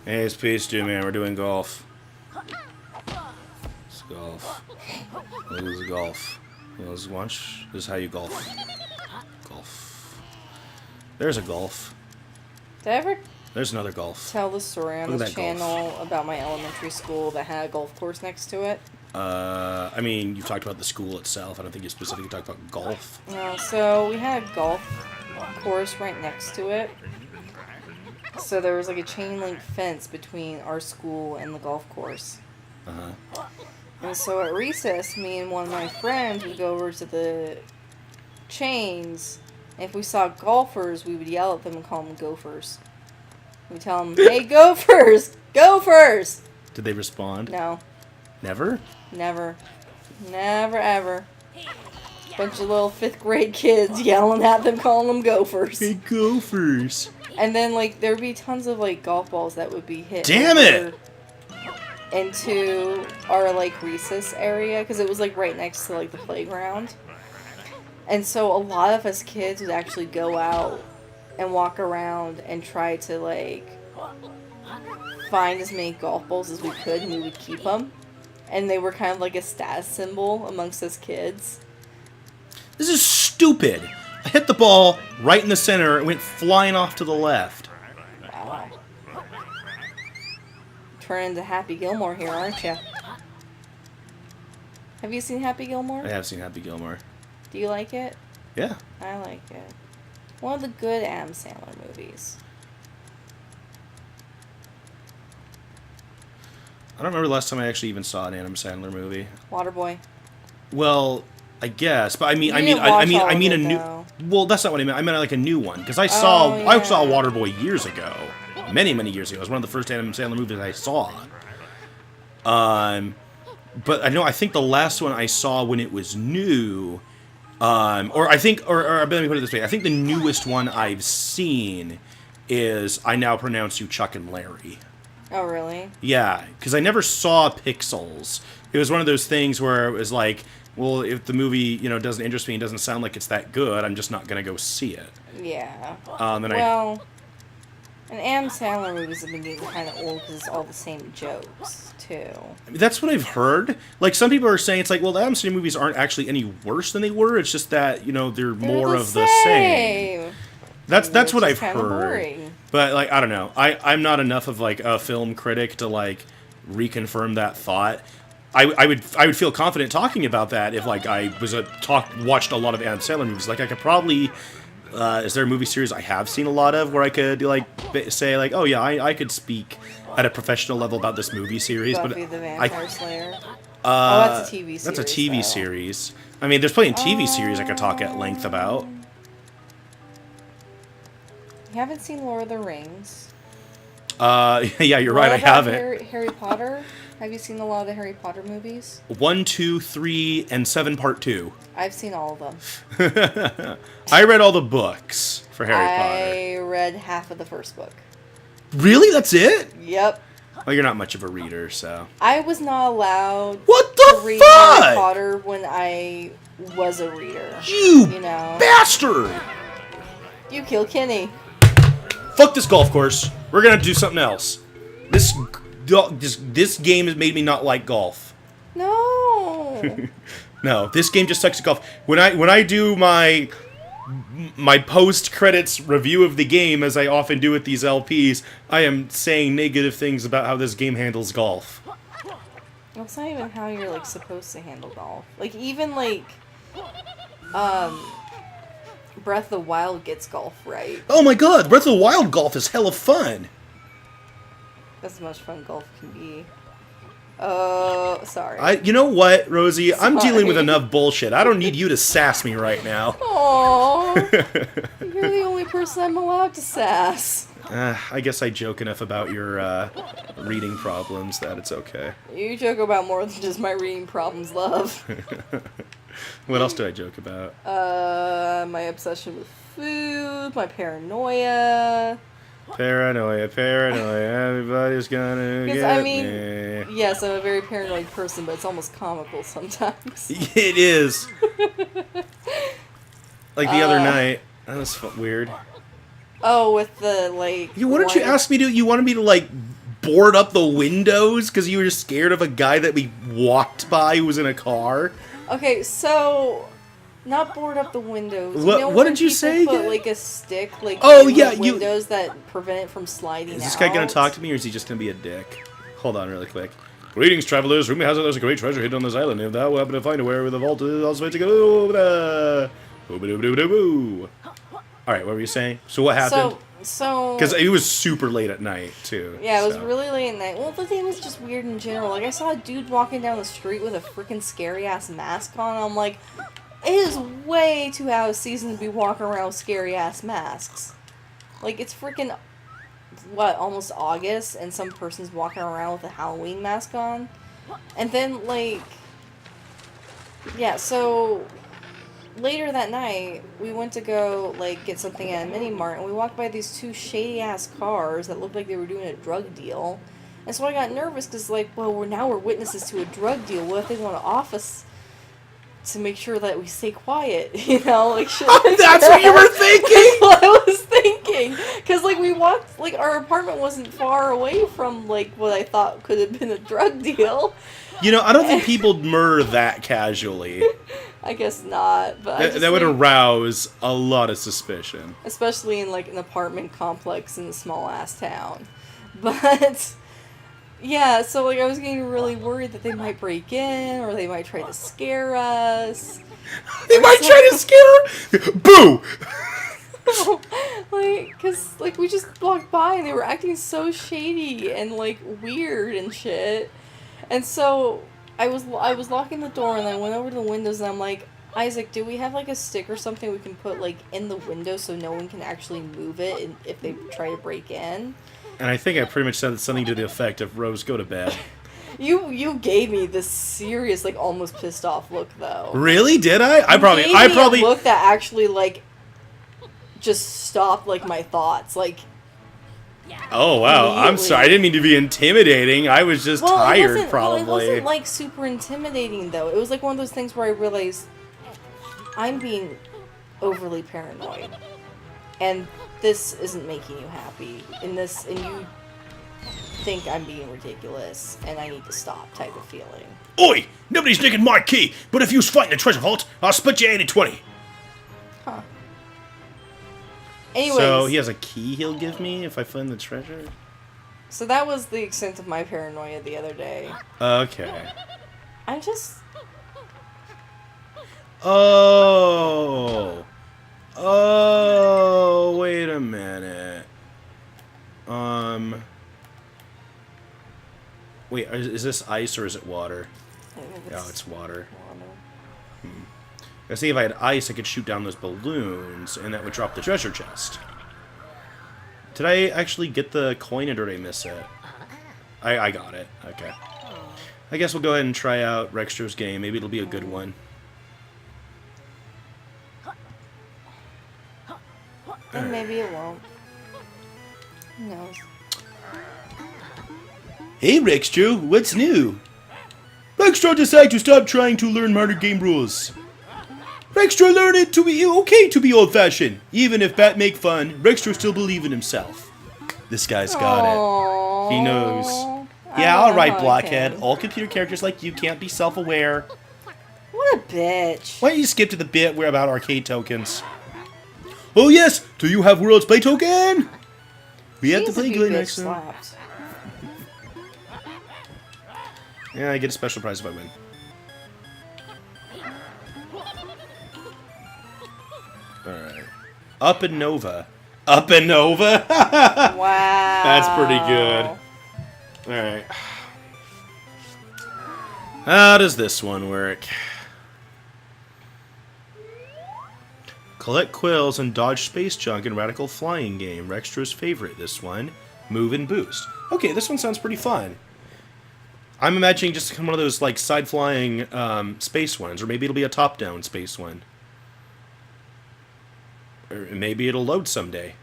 Hey, it's Peace, dude, man. We're doing golf. It's golf. This is golf. This is lunch. This is how you golf. Golf. There's a golf. Did I ever There's another golf. tell the story on this channel about my elementary school that had a golf course next to it? I mean, you've talked about the school itself. I don't think you specifically talked about golf. No, so we had a golf course right next to it. So there was like a chain link fence between our school and the golf course. Uh-huh. And so at recess, me and one of my friends would go over to the chains. And if we saw golfers, we would yell at them and call them gophers. We'd tell them, "Hey, gophers! Gophers!" Did they respond? No. Never? Never. Never, ever. Bunch of little 5th grade kids yelling at them, calling them gophers. Hey, gophers. And then, like, there'd be tons of, like, golf balls that would be hit. Damn it! Into our, like, recess area, because it was, like, right next to, like, the playground. And so a lot of us kids would actually go out and walk around and try to, like, find as many golf balls as we could, and we would keep them. And they were kind of like a status symbol amongst us kids. This is stupid. I hit the ball right in the center. It went flying off to the left. Wow. Turning into Happy Gilmore here, aren't you? Have you seen Happy Gilmore? I have seen Happy Gilmore. Do you like it? Yeah. I like it. One of the good Adam Sandler movies. I don't remember the last time I actually even saw an Adam Sandler movie. Waterboy. Well, I guess, but I mean a new. Though. Well, that's not what I meant. I meant like a new one because I saw yeah. I saw Waterboy years ago, many years ago. It was one of the first Adam Sandler movies I saw. But I think the last one I saw when it was new, or let me put it this way. I think the newest one I've seen is I Now Pronounce You Chuck and Larry. Oh, really? Yeah, because I never saw Pixels. It was one of those things where it was like, well, if the movie, doesn't interest me and doesn't sound like it's that good, I'm just not going to go see it. Yeah. And Adam Sandler movies have been getting kind of old because it's all the same jokes, too. That's what I've heard. Like, some people are saying, it's like, well, the Adam Sandler movies aren't actually any worse than they were. It's just that, they're more of the same. That's what I've heard. Boring. But, like, I don't know. I'm not enough of, like, a film critic to, like, reconfirm that thought. I would feel confident talking about that if, like, I was watched a lot of Adam Sandler movies. Like, I could probably... is there a movie series I have seen a lot of where I could, like, say, like, oh, yeah, I could speak at a professional level about this movie series. Buffy but the Vampire Slayer. That's a TV series. That's a TV series. I mean, there's plenty of TV series I could talk at length about. You haven't seen Lord of the Rings? Yeah, you're right, I haven't. Harry Potter? Have you seen a lot of the Harry Potter movies? 1, 2, 3, and 7 Part 2. I've seen all of them. I read all the books for Harry Potter. I read half of the first book. Really? That's it? Yep. Well, you're not much of a reader, so... I was not allowed to read fuck? Harry Potter when I was a reader. You bastard! You killed Kenny. Fuck this golf course. We're gonna do something else. This game has made me not like golf. No. No, this game just sucks at golf. When I do my post credits review of the game, as I often do with these LPs, I am saying negative things about how this game handles golf. That's not even how you're like supposed to handle golf. Like even like Breath of the Wild gets golf right. Oh my god, Breath of the Wild golf is hella fun. That's as much fun golf can be. Sorry. You know what, Rosie? Sorry. I'm dealing with enough bullshit. I don't need you to sass me right now. Aww. You're the only person I'm allowed to sass. I guess I joke enough about your reading problems that it's okay. You joke about more than just my reading problems, love. What else do I joke about? My obsession with food, my paranoia. Paranoia, everybody's gonna get me. Yes, I'm a very paranoid person, but it's almost comical sometimes. It is. Like the other night. That was weird. Oh, with the, like... What did you ask me to... You wanted me to, like, board up the windows because you were scared of a guy that we walked by who was in a car? Okay, so not board up the windows. What did you say Put again? like a stick, like Oh, in yeah, the windows that prevent it from sliding. Is this guy gonna talk to me, or is he just gonna be a dick? Hold on, really quick. Greetings, travelers. Rumor has it there's a great treasure hidden on this island. If thou happen to find it, where the vault is, also way to go. All right, what were you saying? So what happened? So Because it was super late at night too. yeah, it was so. really late at night. Well, the thing was just weird in general. Like I saw a dude walking down the street with a freaking scary ass mask on. And I'm like, it is way too out of season to be walking around with scary ass masks. Like it's freaking almost August, and some person's walking around with a Halloween mask on. And then like, yeah, so later that night, we went to go, like, get something at a mini-mart, and we walked by these two shady-ass cars that looked like they were doing a drug deal. And so I got nervous, because, like, well, we're witnesses to a drug deal. What if they want to off us to make sure that we stay quiet? You know, like, shit like That's that. what you were thinking? That's what I was thinking. Because, like, we walked, like, our apartment wasn't far away from, like, what I thought could have been a drug deal. You know, I don't think people murder that casually. I guess not, but That would arouse a lot of suspicion. especially in like an apartment complex in a small ass town. But yeah, so like I was getting really worried that they might break in or they might try to scare us. They might try to scare her. Boo! Like, cause like we just walked by and they were acting so shady and like weird and shit. And so I was locking the door and I went over to the windows and I'm like, Isaac, do we have like a stick or something we can put like in the window so no one can actually move it if they try to break in? And I think I pretty much said something to the effect of, Rose, go to bed. You gave me this serious like almost pissed off look though. Really? Did I? I You probably gave me a look that actually like just stopped like my thoughts like. Oh, wow. I'm sorry. I didn't mean to be intimidating. I was just tired, probably. It wasn't, like, super intimidating, though. It was, like, one of those things where I realized I'm being overly paranoid. And this isn't making you happy. And you think I'm being ridiculous, and I need to stop type of feeling. Oi! Nobody's nicking my key, but if you was fighting the treasure vault, I'll split you 80-20. Huh. Anyways, So he has a key he'll give me if I find the treasure? So that was the extent of my paranoia the other day. Okay. I'm just... Oh, wait a minute. Wait, is this ice or is it water? Oh, it's water. I see if I had ice, I could shoot down those balloons, and that would drop the treasure chest. Did I actually get the coin, or did I miss it? I got it. Okay. I guess we'll go ahead and try out Rextro's game. Maybe it'll be a good one. And maybe it won't. Who knows? Hey, Rextro, what's new? Rextro decided to stop trying to learn modern game rules. Rextro learned it to be okay to be old-fashioned. Even if Bat make fun, Rextro still believe in himself. This guy's got it. He knows. Yeah, alright, Blockhead. All computer characters like you can't be self-aware. What a bitch. Why don't you skip to the bit where about arcade tokens? Oh yes, do you have World's Play token? We have to play good next time. Yeah, I get a special prize if I win. Alright. Up and Nova. Up and Nova? Wow. That's pretty good. Alright. How does this one work? Collect quills and dodge space junk in Radical Flying Game. Rextro's favorite, this one. Move and boost. Okay, this one sounds pretty fun. I'm imagining just one of those like side-flying space ones, or maybe it'll be a top-down space one. Or maybe it'll load someday.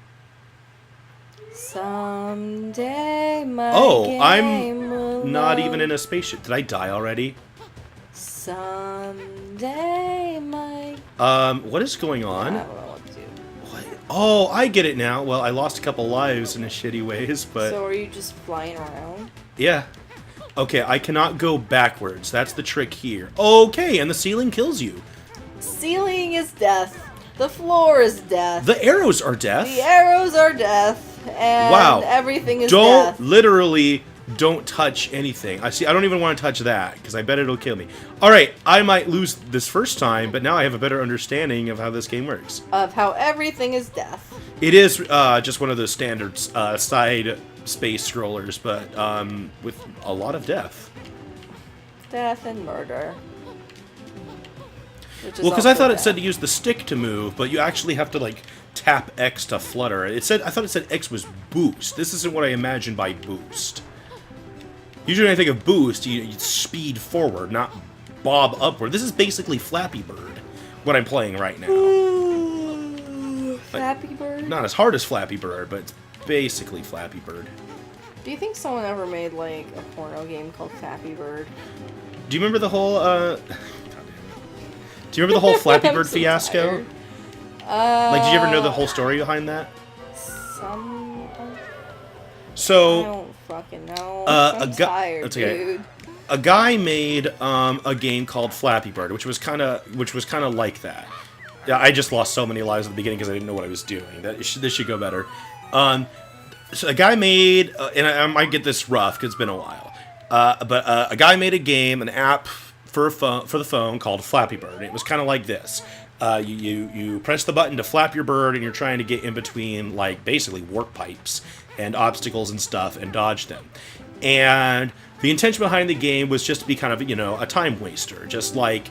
Someday my I'm not even in a spaceship. Did I die already? Someday my... What is going on? I don't know what to do. What? Oh, I get it now. Well, I lost a couple lives in a shitty ways, but So are you just flying around? yeah. Okay, I cannot go backwards. That's the trick here. Okay, and the ceiling kills you. Ceiling is death. The floor is death. The arrows are death. The arrows are death. And Wow. everything is Don't death. literally don't touch anything. I don't even want to touch that because I bet it'll kill me. All right, I might lose this first time, but now I have a better understanding of how this game works. Of how everything is death. It is just one of those standard side space scrollers, but with a lot of death. Death and murder. Which is Well, because I also thought it death. said to use the stick to move, but you actually have to like tap X to flutter. I thought it said X was boost. This isn't what I imagined by boost. Usually when I think of boost, you speed forward, not bob upward. This is basically Flappy Bird, what I'm playing right now. Flappy Bird? Not as hard as Flappy Bird, but it's basically Flappy Bird. Do you think someone ever made like a porno game called Flappy Bird? Do you remember the whole Do you remember the whole Flappy I'm Bird so fiasco? tired. Like, did you ever know the whole story behind that? Some. I So, don't fucking know. a I'm guy- tired, that's okay. dude. a guy made a game called Flappy Bird, which was kind of like that. Yeah, I just lost so many lives at the beginning because I didn't know what I was doing. This should go better. So a guy made, and I might get this rough because it's been a while, but a guy made a game, an app for the phone called Flappy Bird. And it was kind of like this. You press the button to flap your bird, and you're trying to get in between, like, basically warp pipes and obstacles and stuff and dodge them. And the intention behind the game was just to be kind of, a time waster. Just like,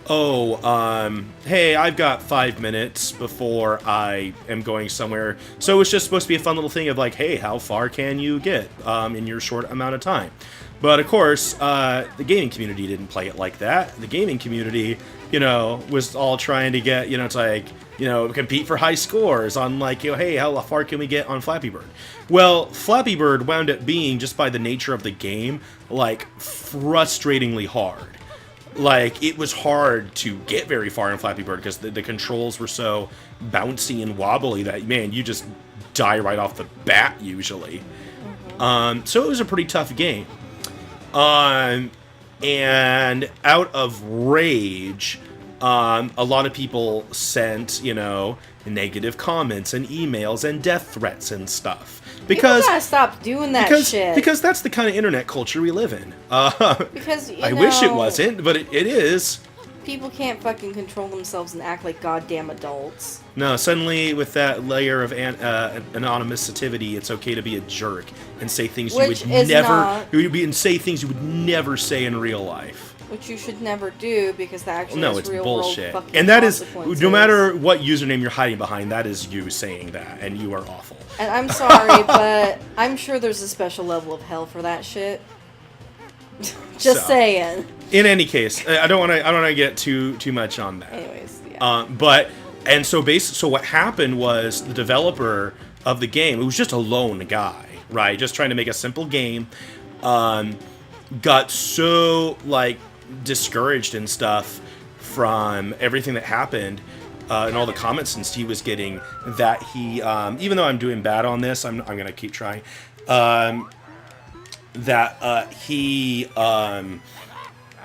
hey, I've got 5 minutes before I am going somewhere. So it's just supposed to be a fun little thing of like, hey, how far can you get in your short amount of time? But of course, the gaming community didn't play it like that. The gaming community, was all trying to get, it's like, compete for high scores on like, hey, how far can we get on Flappy Bird? Well, Flappy Bird wound up being, just by the nature of the game, like, frustratingly hard. Like, it was hard to get very far in Flappy Bird because the controls were so bouncy and wobbly that, man, you just die right off the bat, usually. Mm-hmm. So it was a pretty tough game. And out of rage, a lot of people sent, negative comments and emails and death threats and stuff. Because People gotta stop doing that shit. Because that's the kind of internet culture we live in. Because I wish it wasn't, but it is. People can't fucking control themselves and act like goddamn adults. No, suddenly with that layer of anonymity, it's okay to be a jerk and say things Which you would is never not. and say things you would never say in real life. Which you should never do because that actually No, has it's real bullshit. world fucking And that is, consequences. no matter what username you're hiding behind, that is you saying that, and you are awful. And I'm sorry, but I'm sure there's a special level of hell for that shit. Just So. saying. In any case, I don't want to get too much on that. Anyways, yeah. So what happened was the developer of the game, it was just a lone guy, right? Just trying to make a simple game, got so like discouraged and stuff from everything that happened and all the comments and he was getting that he, even though I'm doing bad on this, I'm gonna keep trying. He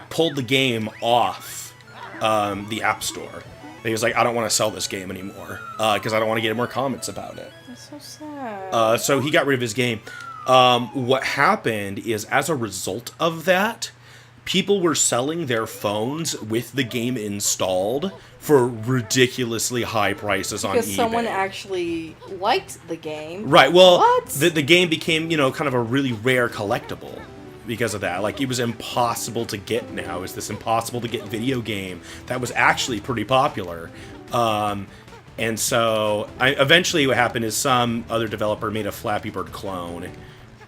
pulled the game off the App Store. He was like, I don't want to sell this game anymore because I don't want to get more comments about it. That's so sad. So he got rid of his game. What happened is, as a result of that, people were selling their phones with the game installed for ridiculously high prices on eBay. Because someone actually liked the game. Right, well, What? the game became, kind of a really rare collectible because of that. Like, it was impossible to get now. It was this impossible to get video game that was actually pretty popular. And so, eventually what happened is some other developer made a Flappy Bird clone.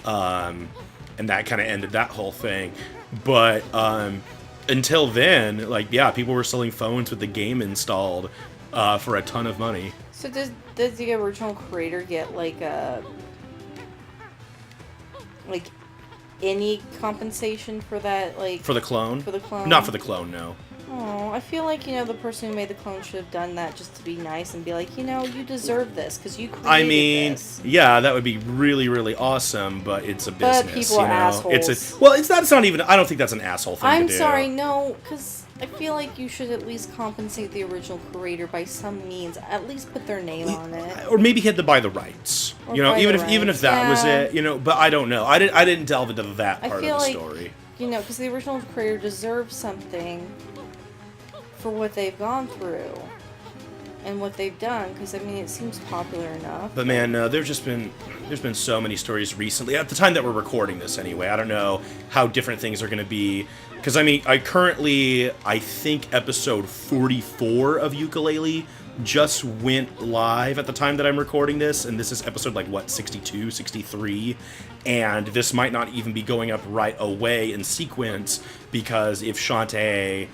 And that kind of ended that whole thing. But until then, like, yeah, people were selling phones with the game installed for a ton of money. So does the original creator get like any compensation for that? Like For the clone? For the clone? Not for the clone, no. Oh, I feel like, the person who made the clone should have done that just to be nice and be like, you deserve this because you created I mean, this. yeah, that would be really, really awesome, but it's a business, But people are assholes. That's not even, I don't think that's an asshole thing to do. I'm sorry, no, because I feel like you should at least compensate the original creator by some means. At least put their name on it. Or maybe he had to buy the rights. Or Even if that was yeah. it, but I don't know. I didn't delve into that part of feel the like, story. Because the original creator deserves something for what they've gone through and what they've done, because it seems popular enough. But man, there's been so many stories recently. At the time that we're recording this, anyway, I don't know how different things are going to be. Because I think episode 44 of Yooka-Laylee just went live at the time that I'm recording this, and this is episode 62, 63, and this might not even be going up right away in sequence, because if Shantae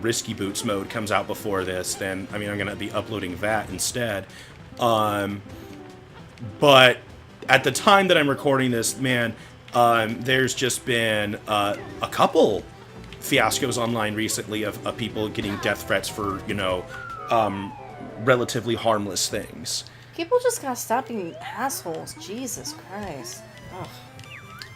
Risky Boots mode comes out before this, then I'm gonna be uploading that instead. But at the time that I'm recording this, man, there's just been a couple fiascos online recently of people getting death threats for relatively harmless things. People just gotta stop being assholes. Jesus Christ. Ugh.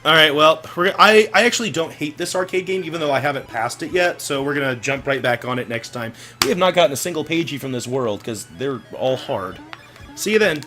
Alright, well, I actually don't hate this arcade game, even though I haven't passed it yet, so we're going to jump right back on it next time. We have not gotten a single pagey from this world, because they're all hard. See you then.